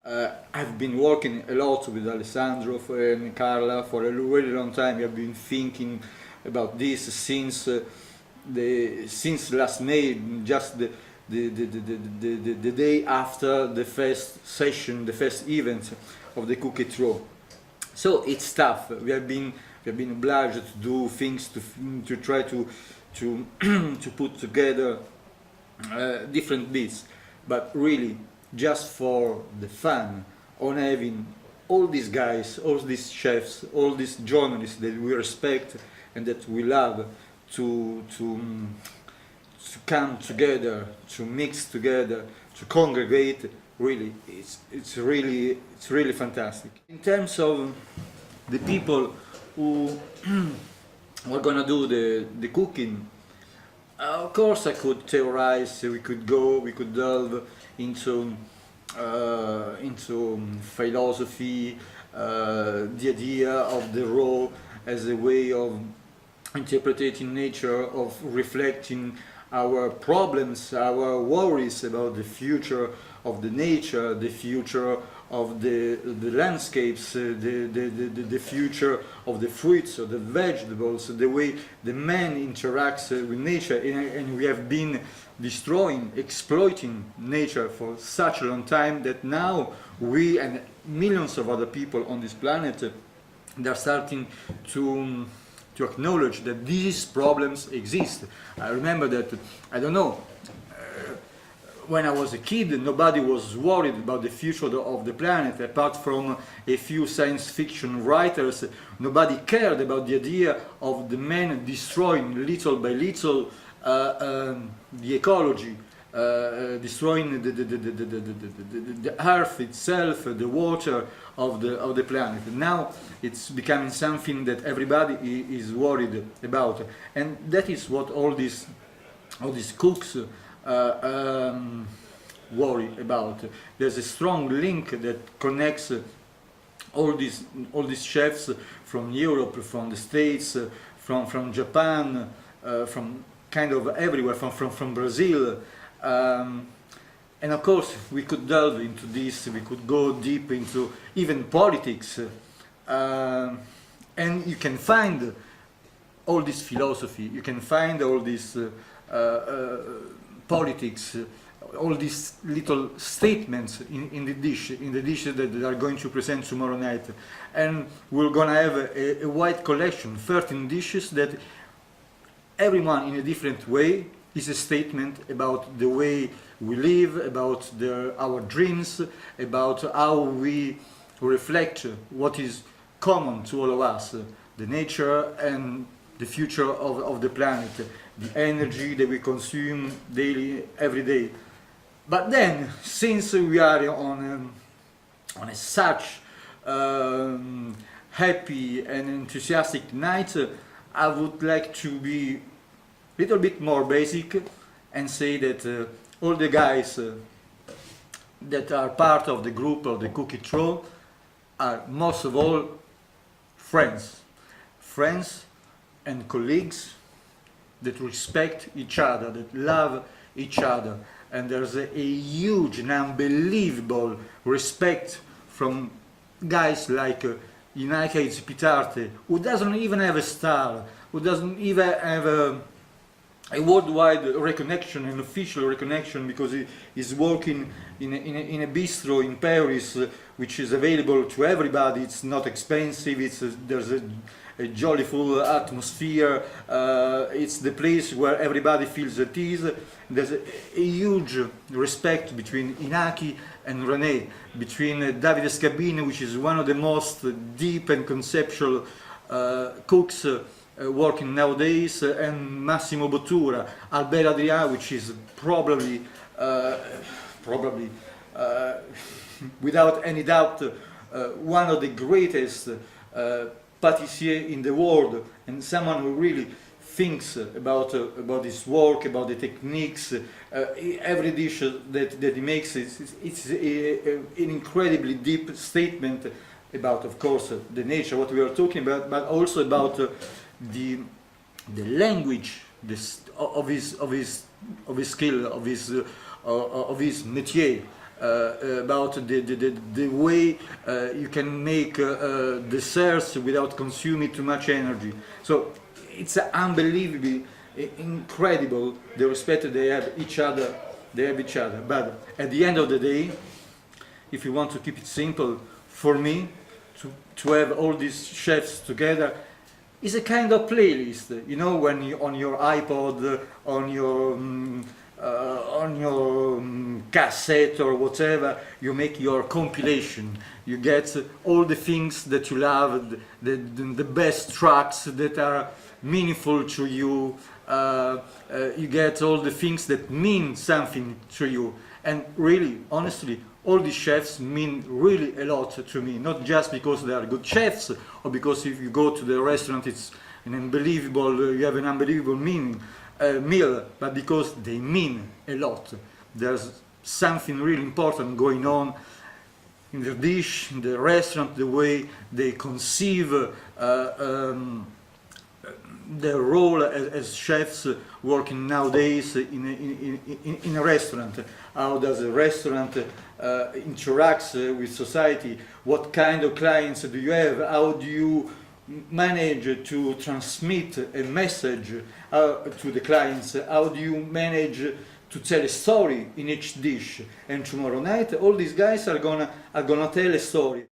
I've been working a lot with Alessandro and Carla for a really long time. We have been thinking about this since last May, just the day after the first session, the first event of the Co-Organiser. So it's tough. We have been obliged to do things to try to to put together different bits, but really just for the fun on having all these guys, all these chefs, all these journalists that we respect and that we love to come together, to mix together, to congregate. Really, it's really fantastic. In terms of the people who are gonna do the cooking, of course I could theorize, we could delve into philosophy, the idea of the raw as a way of interpreting nature, of reflecting our problems, our worries about the future of the nature, the future of the landscapes, the future of the fruits or the vegetables, the way the man interacts with nature. And we have been destroying, exploiting nature for such a long time that now we and millions of other people on this planet, they're starting to acknowledge that these problems exist. I remember that, I don't know, when I was a kid, nobody was worried about the future of the planet, apart from a few science fiction writers. Nobody cared about the idea of the man destroying little by little the ecology, destroying the earth itself, the water of the planet. Now it's becoming something that everybody is worried about, and that is what all these cooks worry about. There's a strong link that connects all these chefs from Europe, from the States, from Japan, from kind of everywhere, from Brazil. And of course we could delve into this, we could go deep into even politics, and you can find all this philosophy, you can find all this politics, all these little statements in the dish that are going to present tomorrow night. And we're gonna have a wide collection, 13 dishes that everyone in a different way is a statement about the way we live, about our dreams, about how we reflect what is common to all of us, the nature and the future of the planet, the energy that we consume daily, every day. But then, since we are on a such happy and enthusiastic night, I would like to be a little bit more basic and say that all the guys that are part of the group of the Co-Organiser are most of all friends and colleagues that respect each other, that love each other, and there's a huge and unbelievable respect from guys like Inaki Aizpitarte, who doesn't even have a star, who doesn't even have a worldwide recognition, an official recognition, because he is working in a bistro in Paris, which is available to everybody. It's not expensive, there's a joyful atmosphere, it's the place where everybody feels at ease. There's a huge respect between Inaki and Rene, between Davide Scabin, which is one of the most deep and conceptual cooks working nowadays, and Massimo Bottura, Adria, which is probably without any doubt one of the greatest pâtissier in the world, and someone who really thinks about his work, about the techniques. Every dish that he makes, it's an incredibly deep statement about, of course, the nature, what we are talking about, but also about the language of his skill, of his métier. about the way you can make desserts without consuming too much energy. So it's unbelievably incredible the respect they have each other. But at the end of the day, if you want to keep it simple, for me, to have all these chefs together is a kind of playlist. You know, when you on your iPod, on your cassette or whatever, you make your compilation. You get all the things that you love, the best tracks that are meaningful to you. You get all the things that mean something to you. And really, honestly, all these chefs mean really a lot to me. Not just because they are good chefs, or because if you go to the restaurant, it's an unbelievable, you have an unbelievable meal, but because they mean a lot. There's something really important going on in the dish, in the restaurant, the way they conceive their role as chefs working nowadays in a restaurant. How does a restaurant interacts with society? What kind of clients do you have? How do you manage to transmit a message to the clients? How do you manage to tell a story in each dish? And tomorrow night, all these guys are gonna tell a story.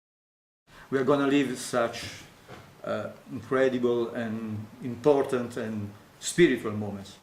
We are gonna live such incredible and important and spiritual moments.